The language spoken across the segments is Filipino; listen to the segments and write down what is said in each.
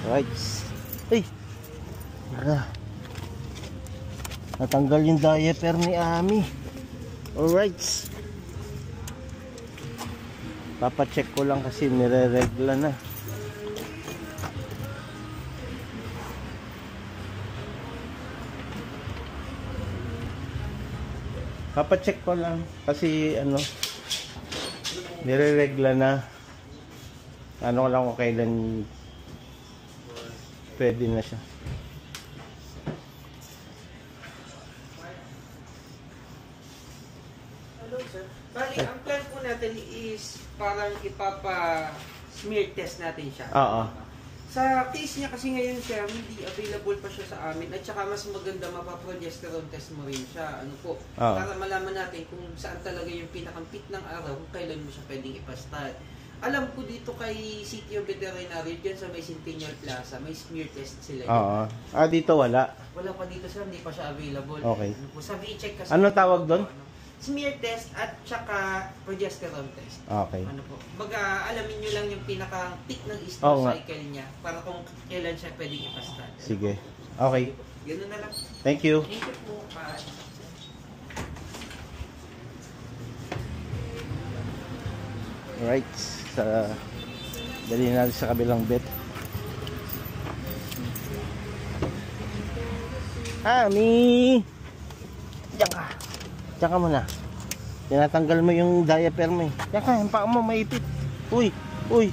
Right. Ay! Tara. Natanggal yung diaper ni Ami. Alright. Papacheck ko lang kasi nire-regla na. Papacheck ko lang kasi ano, nire-regla na. Ano lang kung kailan pwede na siya. Hello sir. Bali, ang plan po natin is parang ipapa-smear test natin siya. Oo. Sa case niya kasi ngayon sir, hindi available pa siya sa amin at saka mas maganda mapaprogesterone test mo rin siya. Ano po? Oo. Para malaman natin kung saan talaga yung pinakampit ng araw kung kailan mo siya pwedeng ipastart. Alam ko dito kay City of Veterinary, dyan sa may Centennial Plaza, may smear test sila. Oo. Ah, dito wala. Wala pa dito sir, hindi pa siya available. Okay. Ano po, sa V-check kasi. Ano tawag doon? Smear test at saka progesterone test. Okay. Ano po? Baga, alamin nyo lang yung pinaka-peak ng Oo nga. cycle niya para kung kailan siya pwedeng ipastart. Sige. Okay. Ganun na lang. Thank you. Thank you po. Bye. Alright. Dali natin sa kabilang bed. Ami! Diyan ka. Diyan ka muna. Tinatanggal mo yung diaper mo eh. Diyan ka, yung paa mo maipit. Uy! Uy!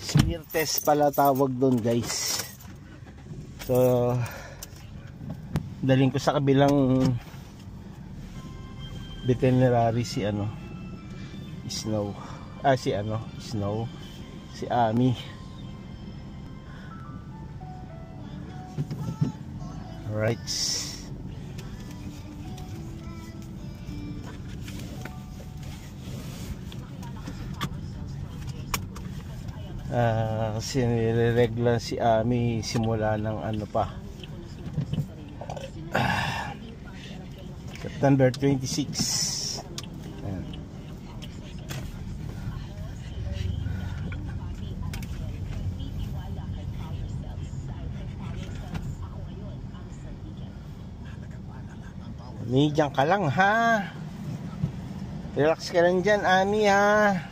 Smear test pala tawag doon guys. So daling ko sa kabilang veterinary si ano, Snow. Ah, si ano, Snow. Si Ami. Alright. Kasi nireregla si Ami simula ng ano pa, September 26. Ayan. Diyan ka lang ha. Relax ka lang dyan, Ami ha.